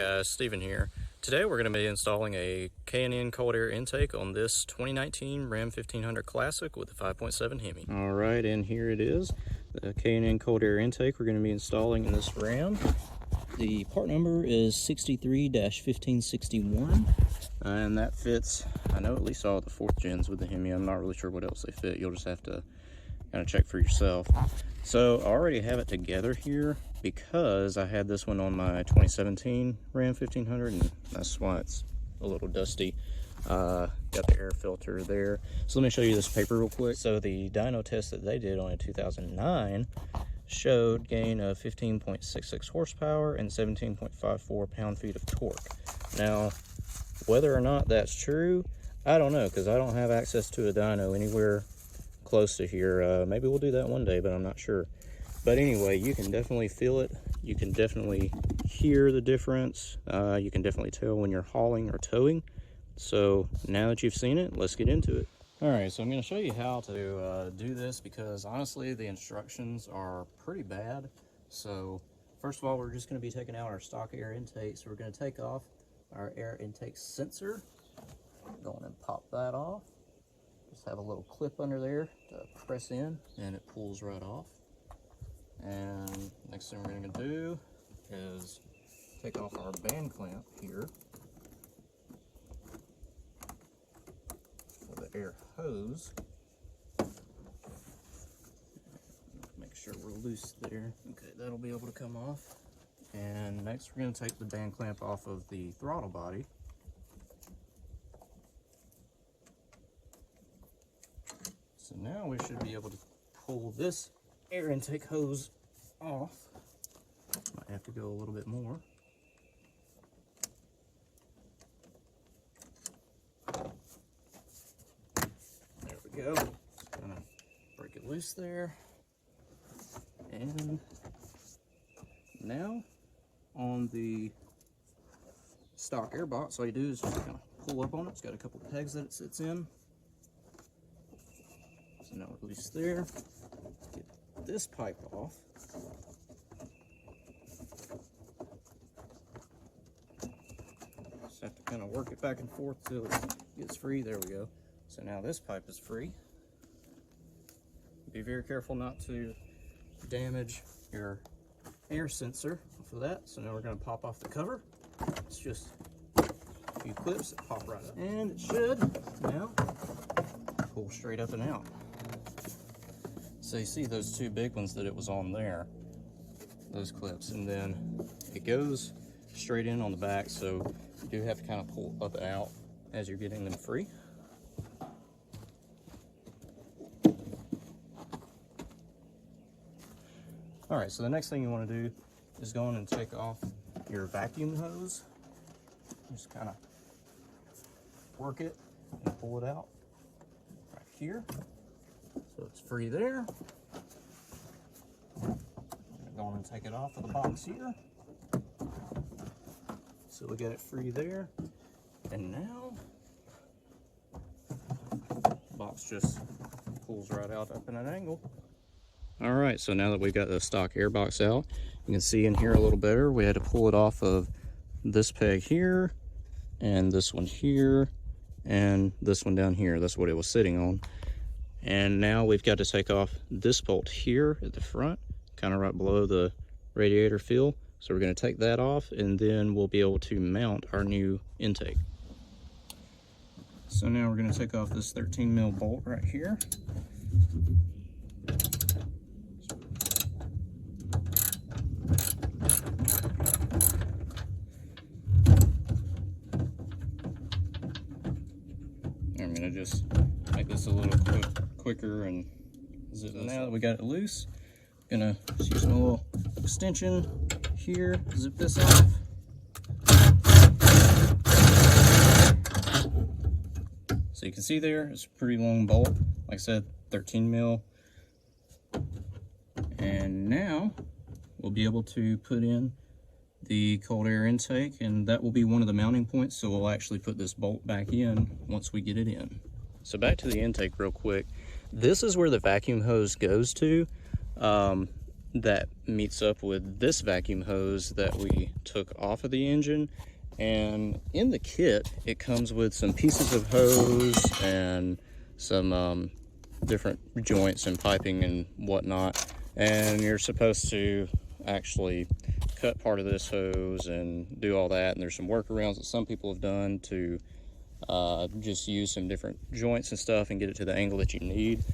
guys, Steven here. Today we're going to be installing a K&N cold air intake on this 2019 Ram 1500 Classic with a 5.7 HEMI. Alright, and here it is, the K&N cold air intake we're going to be installing in this Ram. The part number is 63-1561, and that fits, I know, at least all the 4th gens with the HEMI. I'm not really sure what else they fit. You'll just have to kind of check for yourself. So I already have it together here because I had this one on my 2017 Ram 1500, and that's why it's a little dusty. Got the air filter there. So let me show you this paper real quick. So the dyno test that they did on a 2009 showed gain of 15.66 horsepower and 17.54 pound-feet of torque. Now, whether or not that's true, I don't know, because I don't have access to a dyno anywhere close to here. Maybe we'll do that one day, but I'm not sure. But anyway, you can definitely feel it. You can definitely hear the difference. You can definitely tell when you're hauling or towing. So now that you've seen it, let's get into it. All right, so I'm going to show you how to do this, because honestly the instructions are pretty bad. So first of all, we're just going to be taking out our stock air intake. So we're going to take off our air intake sensor. Go on and pop that off. Just have a little clip under there to press in, and it pulls right off. And next thing we're going to do is take off our band clamp here for the air hose. Make sure we're loose there. Okay, that'll be able to come off. And next we're going to take the band clamp off of the throttle body. So now we should be able to pull this air intake hose off. Might have to go a little bit more. There we go. Just gonna break it loose there. And now on the stock air box, all you do is just kind of pull up on it. It's got a couple pegs that it sits in. So now we're loose there. Get this pipe off. Just have to kind of work it back and forth till it gets free. There we go. So now this pipe is free. Be very careful not to damage your air sensor for that. So now we're going to pop off the cover. It's just a few clips that pop right up, and it should now pull straight up and out. So you see those two big ones that it was on there, those clips, and then it goes straight in on the back, so you do have to kind of pull up and out as you're getting them free. All right, so the next thing you want to do is go in and take off your vacuum hose. Just kind of work it and pull it out right here. So it's free there. I'm going to take it off of the box here. So we got it free there. And now the box just pulls right out up in an angle. All right, so now that we've got the stock air box out, you can see in here a little better. We had to pull it off of this peg here, and this one here, and this one down here. That's what it was sitting on. And now we've got to take off this bolt here at the front, kind of right below the radiator fill. So we're going to take that off, and then we'll be able to mount our new intake. So now we're going to take off this 13 mil bolt right here. I'm going to just make this a little quicker and zip this. Now that we got it loose, I'm going to just use a little extension here, zip this off. So you can see there, it's a pretty long bolt. Like I said, 13 mil. And now we'll be able to put in the cold air intake, and that will be one of the mounting points. So we'll actually put this bolt back in once we get it in. So back to the intake real quick. This is where the vacuum hose goes to. that meets up with this vacuum hose that we took off of the engine. And in the kit, it comes with some pieces of hose and some different joints and piping and whatnot. And you're supposed to actually cut part of this hose and do all that. And there's some workarounds that some people have done to just use some different joints and stuff and get it to the angle that you need.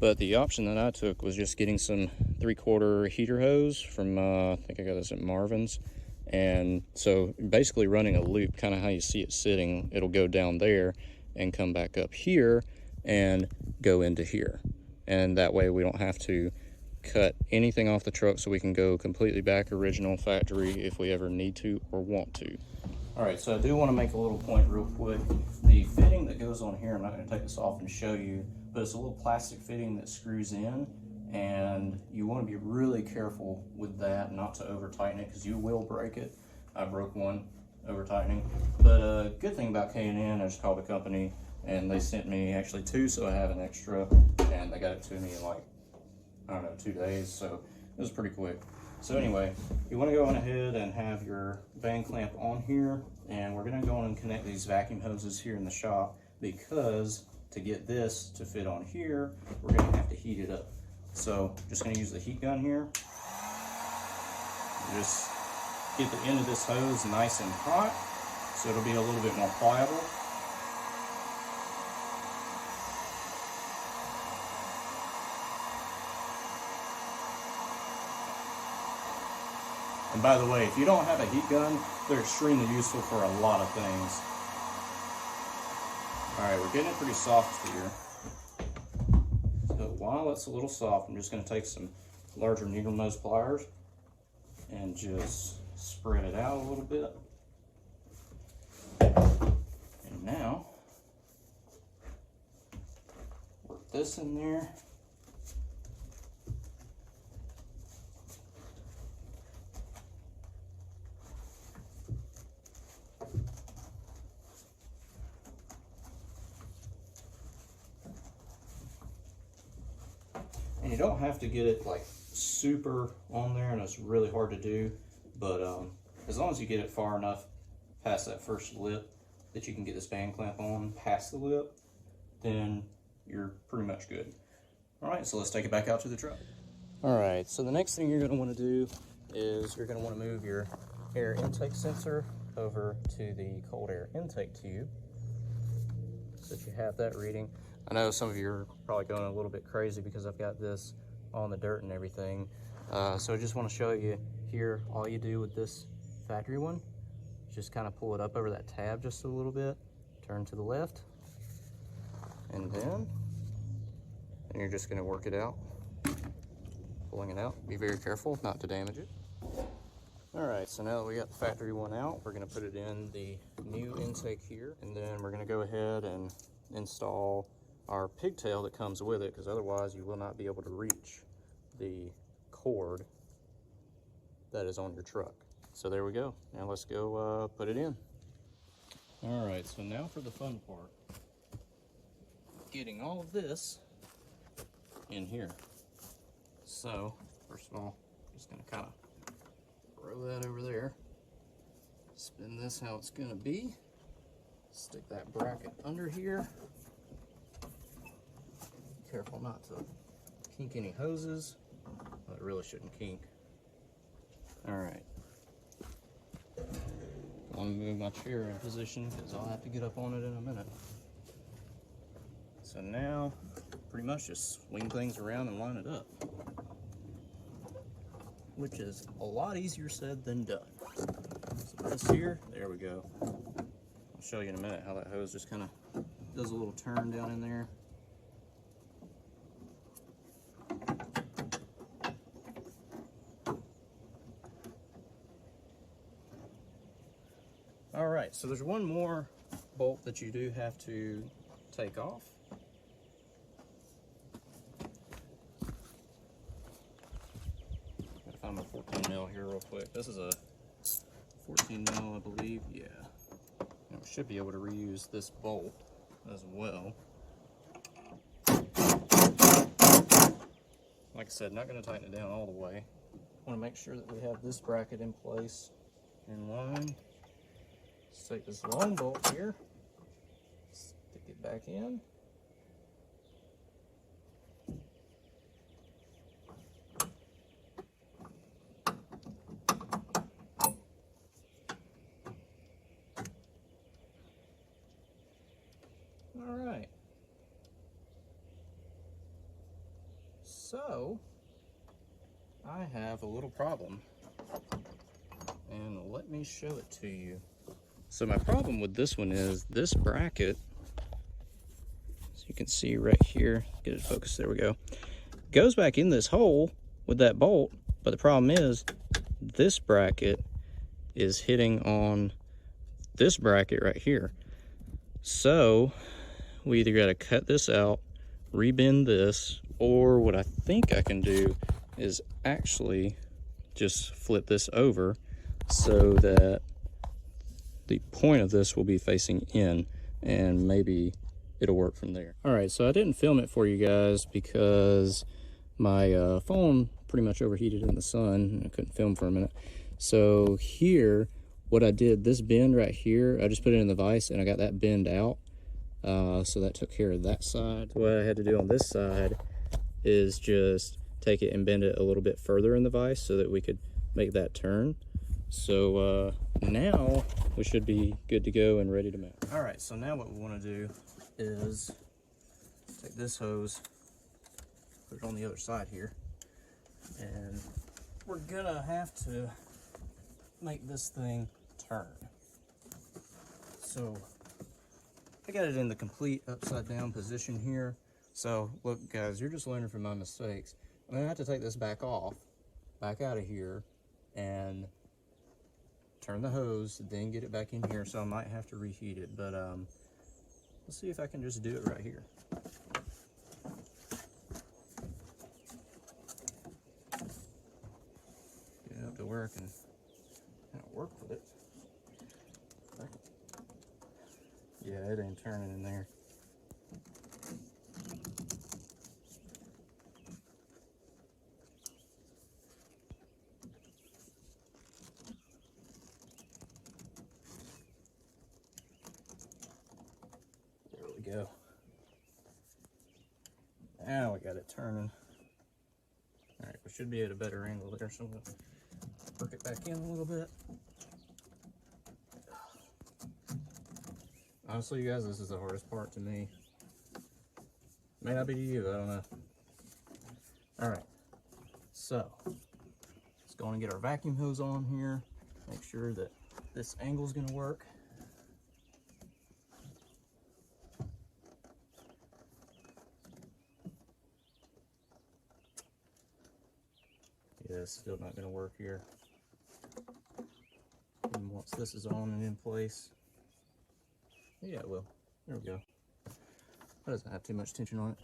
But the option that I took was just getting some 3/4 heater hose from, I think I got this at Marvin's. And so basically running a loop, kind of how you see it sitting, it'll go down there and come back up here and go into here. And that way we don't have to cut anything off the truck, so we can go completely back original factory if we ever need to or want to. All right, so I do want to make a little point real quick. The fitting that goes on here, I'm not going to take this off and show you, but it's a little plastic fitting that screws in, and you want to be really careful with that, not to over tighten it, because you will break it. I broke one over tightening. But a good thing about K&N, I just called the company, and they sent me actually 2, so I have an extra, and they got it to me in like, I don't know, 2 days, so it was pretty quick. So anyway, you want to go on ahead and have your band clamp on here, and we're going to go on and connect these vacuum hoses here in the shop, because to get this to fit on here, we're going to have to heat it up. So just going to use the heat gun here. Just get the end of this hose nice and hot, so it'll be a little bit more pliable. And by the way, if you don't have a heat gun, they're extremely useful for a lot of things. All right, we're getting it pretty soft here. So while it's a little soft, I'm just going to take some larger needle nose pliers and just spread it out a little bit. And now, work this in there. And you don't have to get it like super on there, and it's really hard to do, but as long as you get it far enough past that first lip that you can get this band clamp on past the lip, then you're pretty much good. All right, so let's take it back out to the truck. All right, so the next thing you're going to want to do is you're going to want to move your air intake sensor over to the cold air intake tube so that you have that reading. I know some of you are probably going a little bit crazy because I've got this on the dirt and everything. So I just want to show you here, all you do with this factory one, just kind of pull it up over that tab just a little bit, turn to the left, and you're just going to work it out, pulling it out. Be very careful not to damage it. All right, so now that we got the factory one out, we're going to put it in the new intake here, and then we're going to go ahead and install our pigtail that comes with it, because otherwise you will not be able to reach the cord that is on your truck. So there we go. Now let's go put it in. All right, so now for the fun part. Getting all of this in here. So first of all, just gonna kind of throw that over there. Spin this how it's gonna be. Stick that bracket under here. Careful not to kink any hoses. Well, it really shouldn't kink. All right. I'm gonna move my chair in position because I'll have to get up on it in a minute. So now, pretty much just swing things around and line it up, which is a lot easier said than done. So this here, there we go. I'll show you in a minute how that hose just kind of does a little turn down in there. All right, so there's one more bolt that you do have to take off. Gotta find my 14 mil here real quick. This is a 14 mil, I believe. Yeah. And we should be able to reuse this bolt as well. Like I said, not gonna tighten it down all the way. make sure that we have this bracket in place in line. Let's take this long bolt here, stick it back in. All right. So I have a little problem, and let me show it to you. So my problem with this one is this bracket, as you can see right here, get it focused, there we go, goes back in this hole with that bolt, but the problem is this bracket is hitting on this bracket right here. So we either got to cut this out, rebend this, or what I think I can do is actually just flip this over so that the point of this will be facing in, and maybe it'll work from there. All right, so I didn't film it for you guys because my phone pretty much overheated in the sun and I couldn't film for a minute. So here, what I did, this bend right here, I just put it in the vise and I got that bend out. So that took care of that side. What I had to do on this side is just take it and bend it a little bit further in the vise so that we could make that turn. So now we should be good to go and ready to mount. All right, so now what we want to do is take this hose, put it on the other side here, and we're gonna have to make this thing turn. So I got it in the complete upside down position here. So look guys, you're just learning from my mistakes. I'm gonna have to take this back off, back out of here, and turn the hose, then get it back in here. So I might have to reheat it, but let's see if I can just do it right here. Get it up to where I can kind of work with it. Yeah, it ain't turning in there. There we go. Now we got it turning. All right, we should be at a better angle there, so I'm gonna work it back in a little bit. Honestly, you guys, this is the hardest part to me. May not be to you, I don't know. All right, so let's go and get our vacuum hose on here. Make sure that this angle is going to work. Yeah, it's still not going to work here. And once this is on and in place, yeah, it will. There we go. That doesn't have too much tension on it.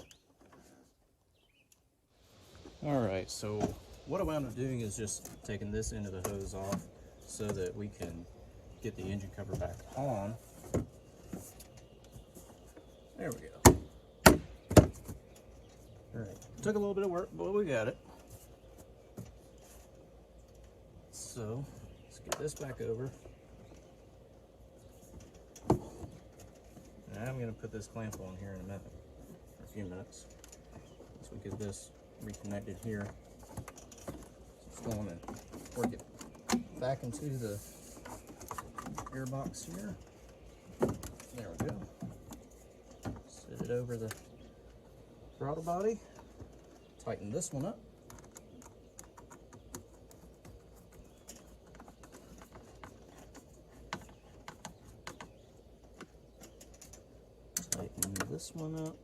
Alright, so what I'm doing is just taking this end of the hose off so that we can get the engine cover back on. There we go. Alright, took a little bit of work, but we got it. So, let's get this back over. I'm going to put this clamp on here in a minute, or a few minutes, so we get this reconnected here. Let's go on and work it back into the air box here. There we go. Set it over the throttle body. Tighten this one up. Tighten this one up.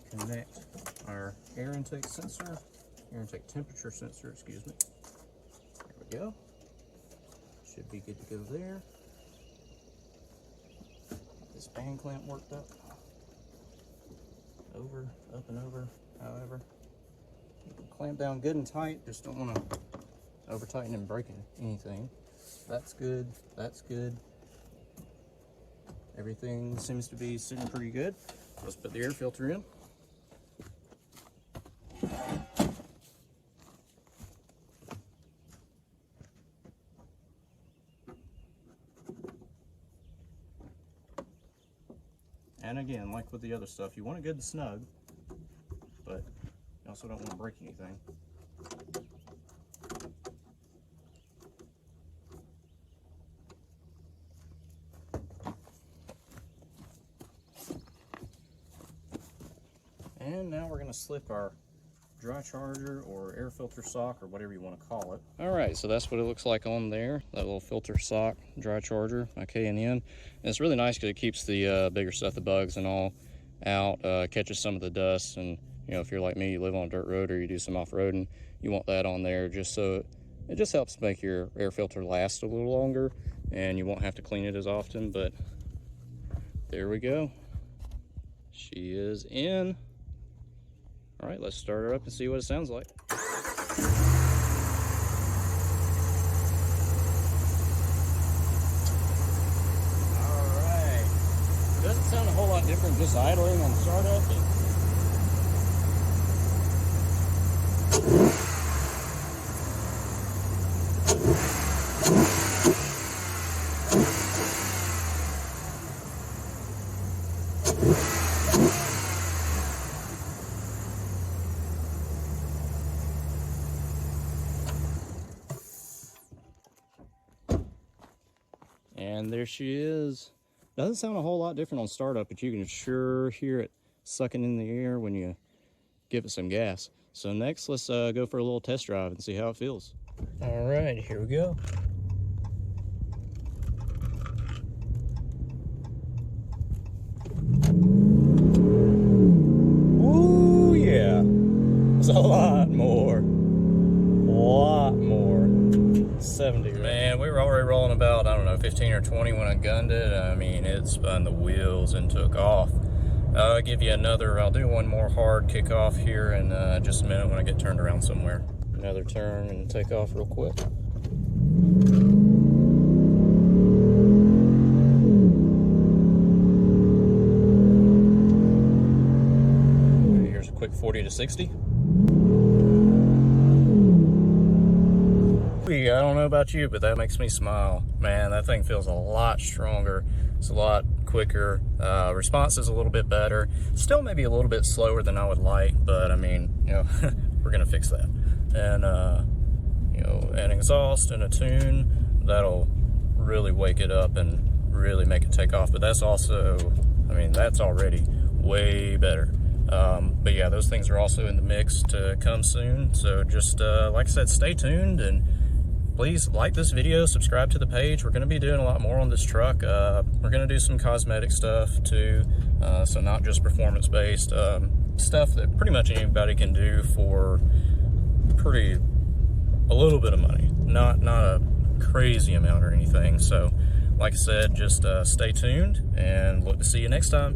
Connect our air intake temperature sensor, excuse me. There we go. Should be good to go there. This band clamp worked up. Over, up and over, however. You can clamp down good and tight, just don't want to over tightening and breaking anything. That's good. That's good. Everything seems to be sitting pretty good. Let's put the air filter in. And again, like with the other stuff, you want it good and snug, but you also don't want to break anything. And now we're going to slip our dry charger or air filter sock or whatever you want to call it. All right, so that's what it looks like on there, that little filter sock dry charger, my K&N. And it's really nice because it keeps the bigger stuff, the bugs and all, out, catches some of the dust. And you know, if you're like me, you live on a dirt road or you do some off-roading, you want that on there just so it just helps make your air filter last a little longer, and you won't have to clean it as often. But there we go, she is in. All right, let's start her up and see what it sounds like. All right, doesn't sound a whole lot different just idling on startup. And there she is. Doesn't sound a whole lot different on startup, but you can sure hear it sucking in the air when you give it some gas. So next, let's go for a little test drive and see how it feels. All right, here we go. Ooh, yeah. It's a lot more. 70. Man, we were already rolling about, I don't know, 15 or 20 when I gunned it. I mean, it spun the wheels and took off. I'll give you another, I'll do one more hard kickoff here in just a minute when I get turned around somewhere. Another turn and take off real quick. Here's a quick 40 to 60. I don't know about you, but that makes me smile. Man, that thing feels a lot stronger. It's a lot quicker. Response is a little bit better. Still maybe a little bit slower than I would like, but I mean, you know, we're gonna fix that. And you know, an exhaust and a tune, that'll really wake it up and really make it take off. But that's also, I mean, that's already way better. But yeah, those things are also in the mix to come soon. So just like I said, stay tuned and please like this video, subscribe to the page. We're going to be doing a lot more on this truck. We're going to do some cosmetic stuff too, so not just performance-based stuff that pretty much anybody can do for a little bit of money, not a crazy amount or anything. So like I said, just stay tuned and look to see you next time.